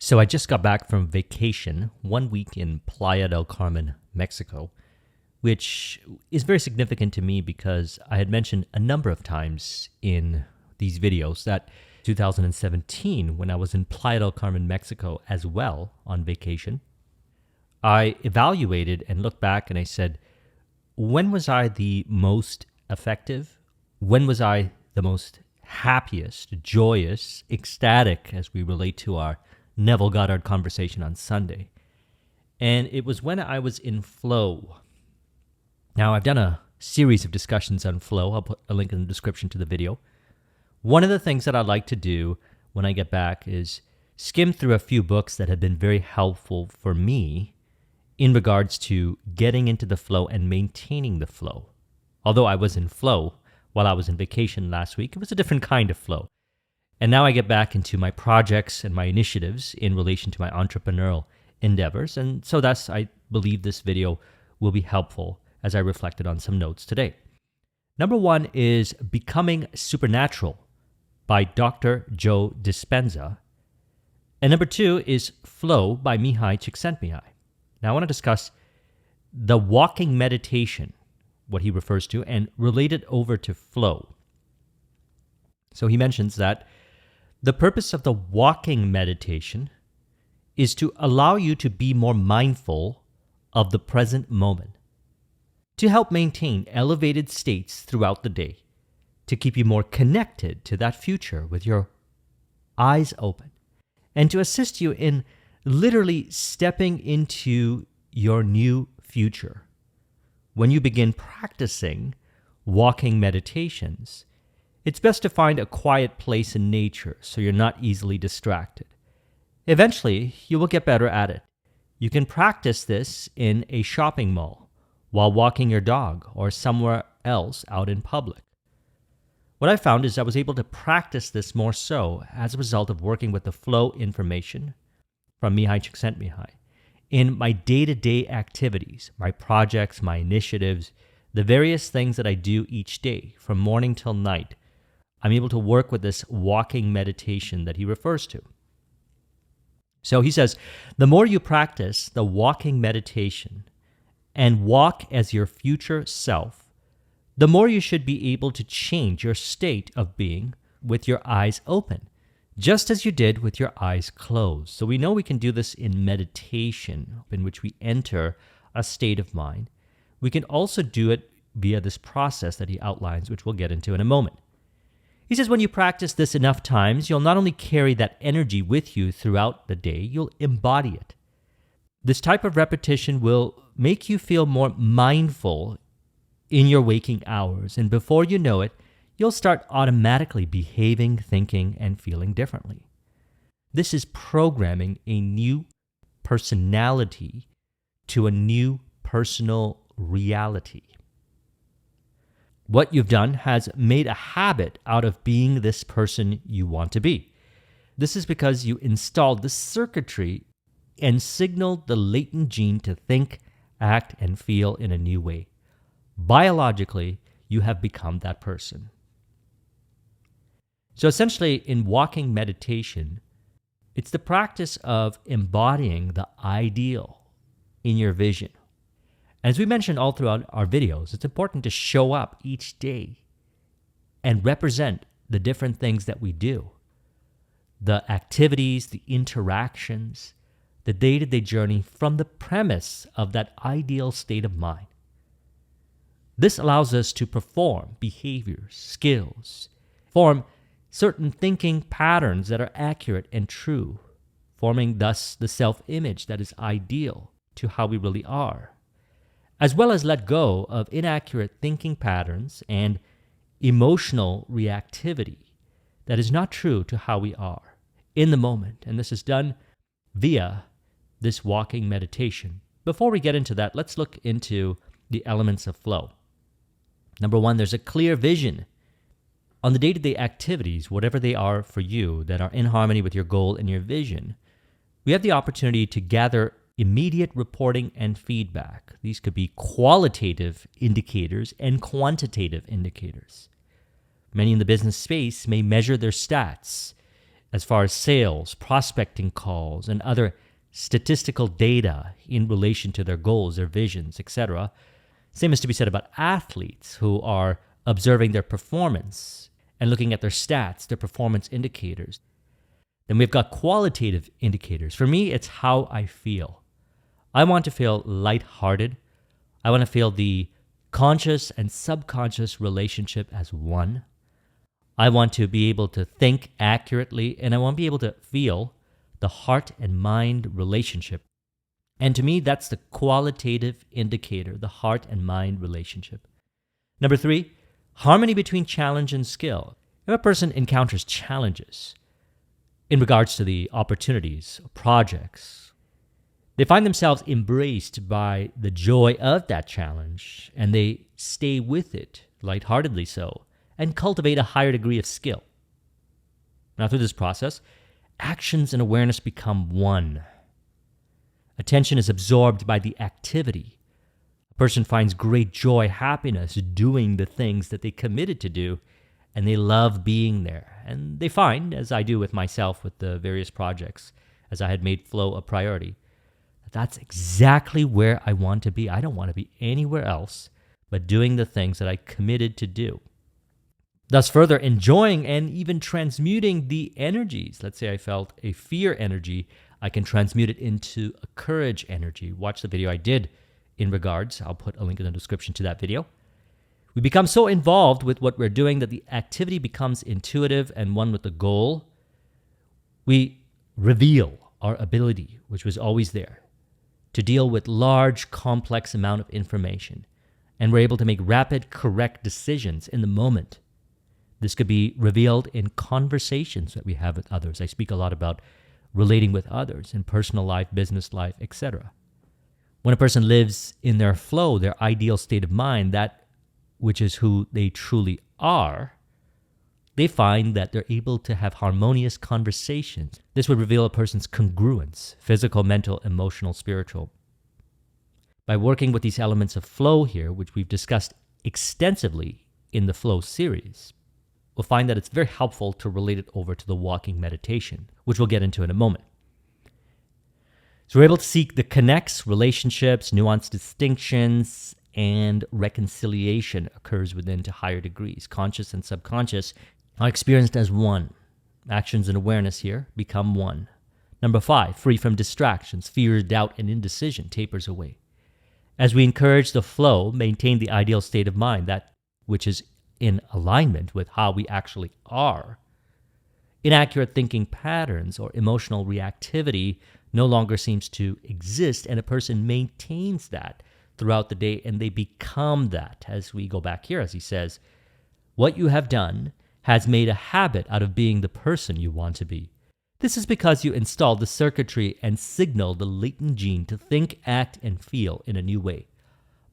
So I just got back from vacation, 1 week in Playa del Carmen, Mexico, which is very significant to me because I had mentioned a number of times in these videos that 2017, when I was in Playa del Carmen, Mexico as well on vacation, I evaluated and looked back and I said, when was I the most effective? When was I the most happiest, joyous, ecstatic as we relate to our Neville Goddard conversation on Sunday? And it was when I was in flow. Now, I've done a series of discussions on flow. I'll put a link in the description to the video. One of the things that I like to do when I get back is skim through a few books that have been very helpful for me in regards to getting into the flow and maintaining the flow. Although I was in flow while I was in vacation last week, it was a different kind of flow. And now I get back into my projects and my initiatives in relation to my entrepreneurial endeavors. And so thus, I believe this video will be helpful as I reflected on some notes today. Number one is Becoming Supernatural by Dr. Joe Dispenza. And number two is Flow by Mihaly Csikszentmihalyi. Now I want to discuss the walking meditation, what he refers to, and relate it over to flow. So he mentions that the purpose of the walking meditation is to allow you to be more mindful of the present moment, to help maintain elevated states throughout the day, to keep you more connected to that future with your eyes open, and to assist you in literally stepping into your new future. When you begin practicing walking meditations, it's best to find a quiet place in nature so you're not easily distracted. Eventually, you will get better at it. You can practice this in a shopping mall, while walking your dog, or somewhere else out in public. What I found is I was able to practice this more so as a result of working with the flow information from Mihaly Csikszentmihalyi in my day-to-day activities, my projects, my initiatives, the various things that I do each day from morning till night. I'm able to work with this walking meditation that he refers to. So he says, the more you practice the walking meditation and walk as your future self, the more you should be able to change your state of being with your eyes open, just as you did with your eyes closed. So we know we can do this in meditation, in which we enter a state of mind. We can also do it via this process that he outlines, which we'll get into in a moment. He says when you practice this enough times, you'll not only carry that energy with you throughout the day, you'll embody it. This type of repetition will make you feel more mindful in your waking hours, and before you know it, you'll start automatically behaving, thinking, and feeling differently. This is programming a new personality to a new personal reality. What you've done has made a habit out of being this person you want to be. This is because you installed the circuitry and signaled the latent gene to think, act, and feel in a new way. Biologically, you have become that person. So essentially, in walking meditation, it's the practice of embodying the ideal in your vision. As we mentioned all throughout our videos, it's important to show up each day and represent the different things that we do, the activities, the interactions, the day-to-day journey from the premise of that ideal state of mind. This allows us to perform behaviors, skills, form certain thinking patterns that are accurate and true, forming thus the self-image that is ideal to how we really are, as well as let go of inaccurate thinking patterns and emotional reactivity that is not true to how we are in the moment. And this is done via this walking meditation. Before we get into that, let's look into the elements of flow. Number one, there's a clear vision on the day-to-day activities, whatever they are for you, that are in harmony with your goal and your vision. We have the opportunity to gather immediate reporting and feedback. These could be qualitative indicators and quantitative indicators. Many in the business space may measure their stats as far as sales, prospecting calls, and other statistical data in relation to their goals, their visions, etc. Same is to be said about athletes who are observing their performance and looking at their stats, their performance indicators. Then we've got qualitative indicators. For me, it's how I feel. I want to feel lighthearted. I want to feel the conscious and subconscious relationship as one. I want to be able to think accurately, and I want to be able to feel the heart and mind relationship. And to me, that's the qualitative indicator, the heart and mind relationship. Number 3, harmony between challenge and skill. If a person encounters challenges in regards to the opportunities, projects, they find themselves embraced by the joy of that challenge, and they stay with it, lightheartedly so, and cultivate a higher degree of skill. Now, through this process, actions and awareness become one. Attention is absorbed by the activity. A person finds great joy, happiness doing the things that they committed to do, and they love being there. And they find, as I do with myself with the various projects, as I had made flow a priority, that that's exactly where I want to be. I don't want to be anywhere else but doing the things that I committed to do. Thus further enjoying and even transmuting the energies. Let's say I felt a fear energy, I can transmute it into a courage energy. Watch the video I did in regards. I'll put a link in the description to that video. We become so involved with what we're doing that the activity becomes intuitive and one with the goal. We reveal our ability, which was always there, to deal with large, complex amount of information. And we're able to make rapid, correct decisions in the moment. This could be revealed in conversations that we have with others. I speak a lot about relating with others in personal life, business life, etc. When a person lives in their flow, their ideal state of mind, that which is who they truly are, they find that they're able to have harmonious conversations. This would reveal a person's congruence, physical, mental, emotional, spiritual. By working with these elements of flow here, which we've discussed extensively in the flow series, we'll find that it's very helpful to relate it over to the walking meditation, which we'll get into in a moment. So we're able to seek the connects, relationships, nuanced distinctions, and reconciliation occurs within to higher degrees. Conscious and subconscious are experienced as one. Actions and awareness here become one. Number 5, free from distractions, fear, doubt, and indecision tapers away. As we encourage the flow, maintain the ideal state of mind, that which is in alignment with how we actually are, inaccurate thinking patterns or emotional reactivity no longer seems to exist, and a person maintains that throughout the day, and they become that. As we go back here, as he says, what you have done has made a habit out of being the person you want to be. This is because you installed the circuitry and signaled the latent gene to think, act, and feel in a new way.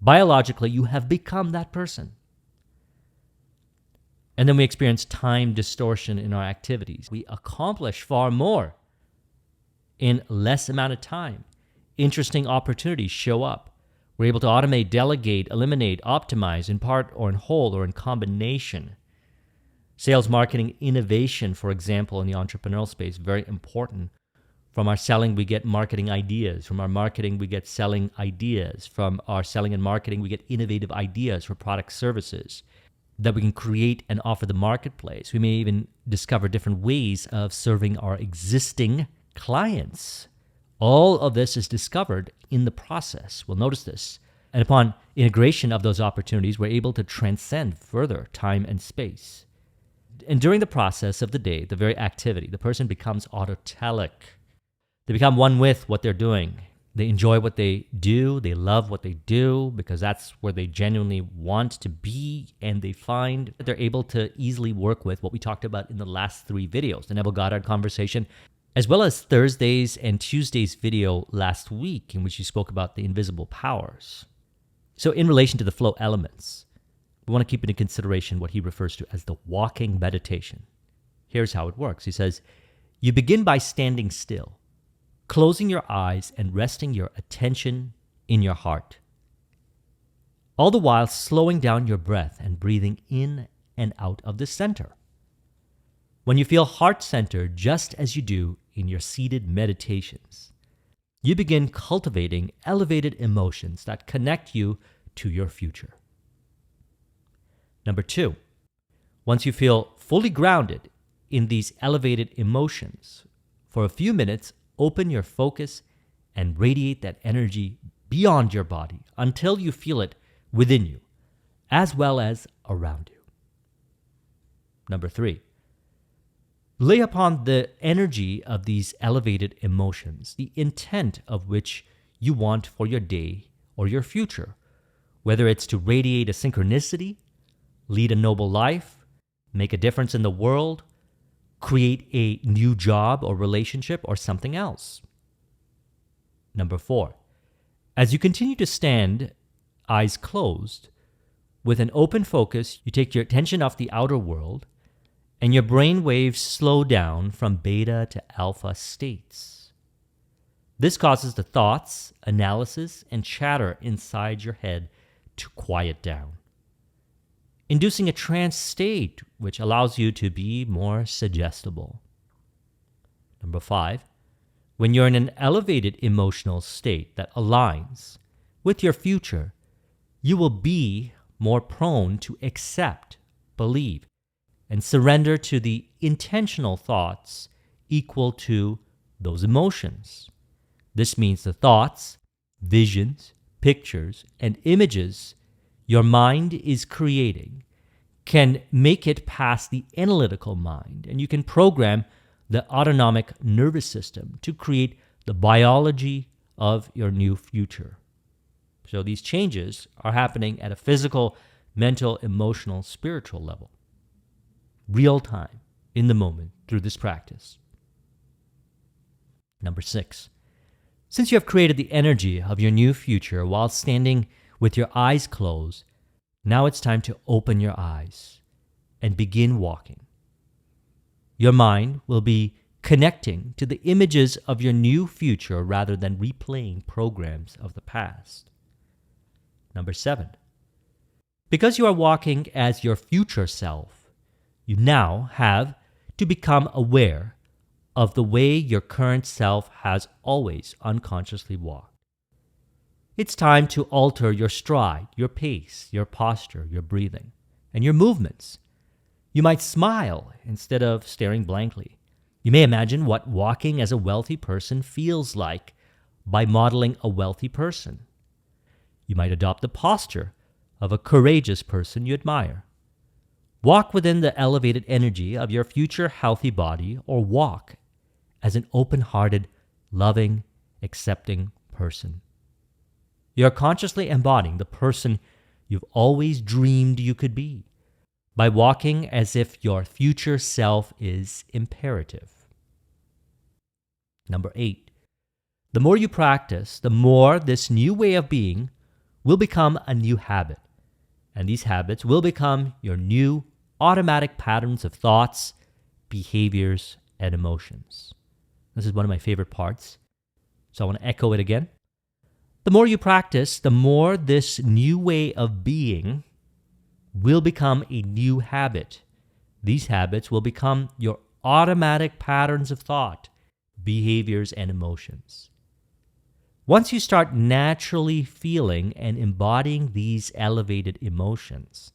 Biologically, you have become that person. And then we experience time distortion in our activities. We accomplish far more in less amount of time. Interesting opportunities show up. We're able to automate, delegate, eliminate, optimize in part or in whole or in combination. Sales, marketing, innovation, for example, in the entrepreneurial space, very important. From our selling, we get marketing ideas. From our marketing, we get selling ideas. From our selling and marketing, we get innovative ideas for product services that we can create and offer the marketplace. We may even discover different ways of serving our existing clients. All of this is discovered in the process. We'll notice this. And upon integration of those opportunities, we're able to transcend further time and space. And during the process of the day, the very activity, the person becomes autotelic. They become one with what they're doing. They enjoy what they do. They love what they do because that's where they genuinely want to be. And they find that they're able to easily work with what we talked about in the last 3 videos, the Neville Goddard conversation, as well as Thursday's and Tuesday's video last week in which you spoke about the invisible powers. So in relation to the flow elements, we want to keep into consideration what he refers to as the walking meditation. Here's how it works. He says, you begin by standing still, closing your eyes and resting your attention in your heart, all the while slowing down your breath and breathing in and out of the center. When you feel heart-centered just as you do in your seated meditations, you begin cultivating elevated emotions that connect you to your future. Number 2, once you feel fully grounded in these elevated emotions, for a few minutes, open your focus and radiate that energy beyond your body until you feel it within you, as well as around you. Number 3, lay upon the energy of these elevated emotions, the intent of which you want for your day or your future, whether it's to radiate a synchronicity, lead a noble life, make a difference in the world, create a new job or relationship, or something else. Number 4, as you continue to stand, eyes closed, with an open focus, you take your attention off the outer world, and your brain waves slow down from beta to alpha states. This causes the thoughts, analysis, and chatter inside your head to quiet down, inducing a trance state which allows you to be more suggestible. Number 5, when you're in an elevated emotional state that aligns with your future, you will be more prone to accept, believe, and surrender to the intentional thoughts equal to those emotions. This means the thoughts, visions, pictures, and images your mind is creating can make it past the analytical mind, and you can program the autonomic nervous system to create the biology of your new future. So these changes are happening at a physical, mental, emotional, spiritual level. Real time, in the moment, through this practice. Number 6, since you have created the energy of your new future while standing with your eyes closed, now it's time to open your eyes and begin walking. Your mind will be connecting to the images of your new future rather than replaying programs of the past. Number 7, because you are walking as your future self, you now have to become aware of the way your current self has always unconsciously walked. It's time to alter your stride, your pace, your posture, your breathing, and your movements. You might smile instead of staring blankly. You may imagine what walking as a wealthy person feels like by modeling a wealthy person. You might adopt the posture of a courageous person you admire. Walk within the elevated energy of your future healthy body, or walk as an open-hearted, loving, accepting person. You're consciously embodying the person you've always dreamed you could be by walking as if your future self is imperative. Number 8, the more you practice, the more this new way of being will become a new habit, and these habits will become your new automatic patterns of thoughts, behaviors, and emotions. This is one of my favorite parts, so I want to echo it again. The more you practice, the more this new way of being will become a new habit. These habits will become your automatic patterns of thought, behaviors, and emotions. Once you start naturally feeling and embodying these elevated emotions,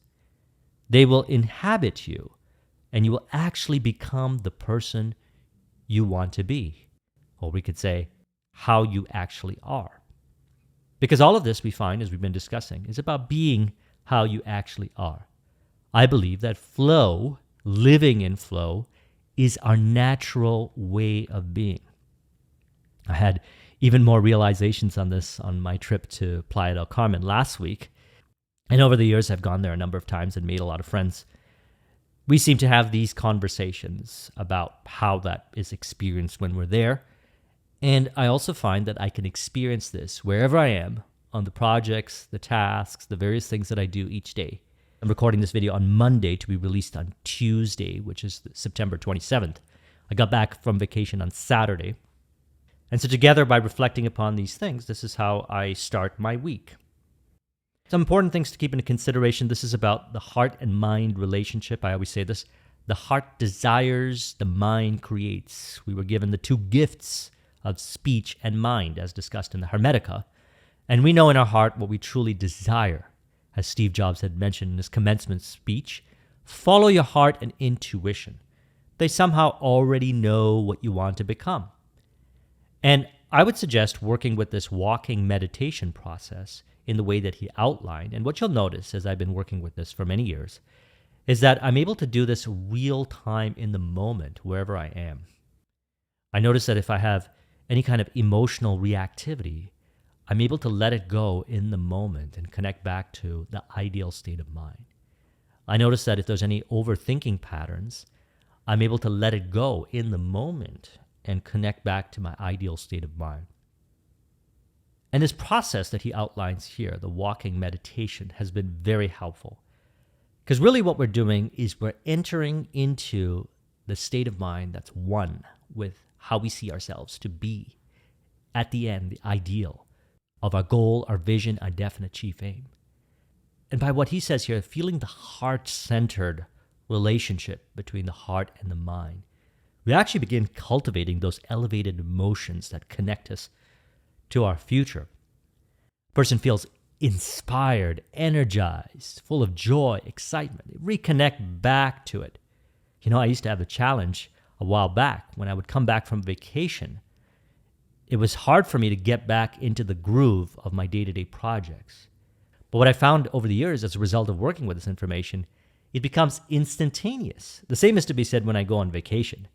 they will inhabit you, and you will actually become the person you want to be. Or we could say, how you actually are. Because all of this, we find, as we've been discussing, is about being how you actually are. I believe that flow, living in flow, is our natural way of being. I had even more realizations on this on my trip to Playa del Carmen last week. And over the years, I've gone there a number of times and made a lot of friends. We seem to have these conversations about how that is experienced when we're there. And I also find that I can experience this wherever I am, on the projects, the tasks, the various things that I do each day. I'm recording this video on Monday to be released on Tuesday, which is September 27th. I got back from vacation on Saturday. And so together, by reflecting upon these things, this is how I start my week. Some important things to keep into consideration. This is about the heart and mind relationship. I always say this. The heart desires, the mind creates. We were given the two gifts of speech and mind, as discussed in the Hermetica, and we know in our heart what we truly desire. As Steve Jobs had mentioned in his commencement speech, follow your heart and intuition. They somehow already know what you want to become. And I would suggest working with this walking meditation process in the way that he outlined. And what you'll notice, as I've been working with this for many years, is that I'm able to do this real time in the moment, wherever I am. I notice that if I have any kind of emotional reactivity, I'm able to let it go in the moment and connect back to the ideal state of mind. I notice that if there's any overthinking patterns, I'm able to let it go in the moment and connect back to my ideal state of mind. And this process that he outlines here, the walking meditation, has been very helpful. Because really what we're doing is we're entering into the state of mind that's one with how we see ourselves to be at the end, the ideal of our goal, our vision, our definite chief aim. And by what he says here, feeling the heart-centered relationship between the heart and the mind, we actually begin cultivating those elevated emotions that connect us to our future. A person feels inspired, energized, full of joy, excitement. They reconnect back to it. I used to have a challenge a while back when I would come back from vacation. It was hard for me to get back into the groove of my day-to-day projects. But what I found over the years as a result of working with this information, it becomes instantaneous. The same is to be said when I go on vacation.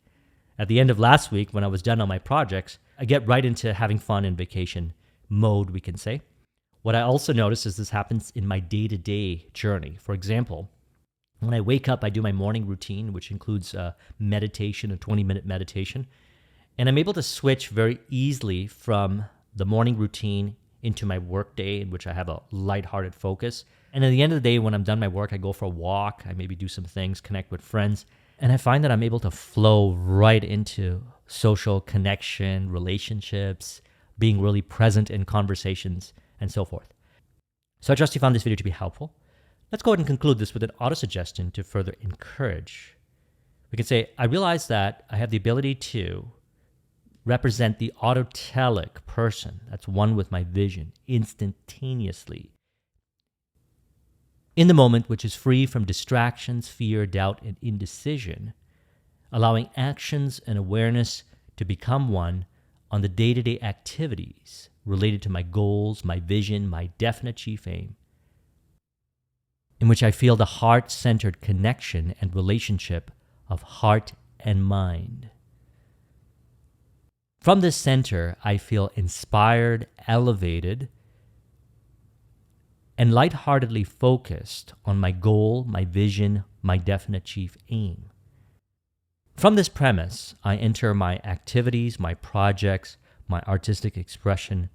At the end of last week, when I was done on my projects, I get right into having fun in vacation mode, we can say. What I also notice is this happens in my day-to-day journey. For example, when I wake up, I do my morning routine, which includes meditation, a 20-minute meditation. And I'm able to switch very easily from the morning routine into my work day, in which I have a lighthearted focus. And at the end of the day, when I'm done my work, I go for a walk. I maybe do some things, connect with friends. And I find that I'm able to flow right into social connection, relationships, being really present in conversations, and so forth. So I trust you found this video to be helpful. Let's go ahead and conclude this with an auto-suggestion to further encourage. We can say, I realize that I have the ability to represent the autotelic person, that's one with my vision, instantaneously, in the moment, which is free from distractions, fear, doubt, and indecision, allowing actions and awareness to become one on the day-to-day activities related to my goals, my vision, my definite chief aim, in which I feel the heart-centered connection and relationship of heart and mind. From this center, I feel inspired, elevated, and lightheartedly focused on my goal, my vision, my definite chief aim. From this premise, I enter my activities, my projects, my artistic expression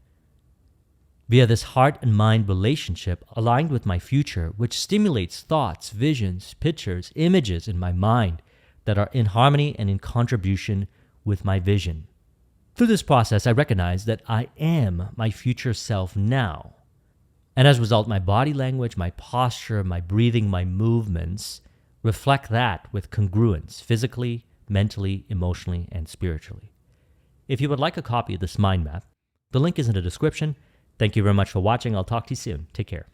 via this heart and mind relationship aligned with my future, which stimulates thoughts, visions, pictures, images in my mind that are in harmony and in contribution with my vision. Through this process, I recognize that I am my future self now. And as a result, my body language, my posture, my breathing, my movements reflect that with congruence, physically, mentally, emotionally, and spiritually. If you would like a copy of this mind map, the link is in the description. Thank you very much for watching. I'll talk to you soon. Take care.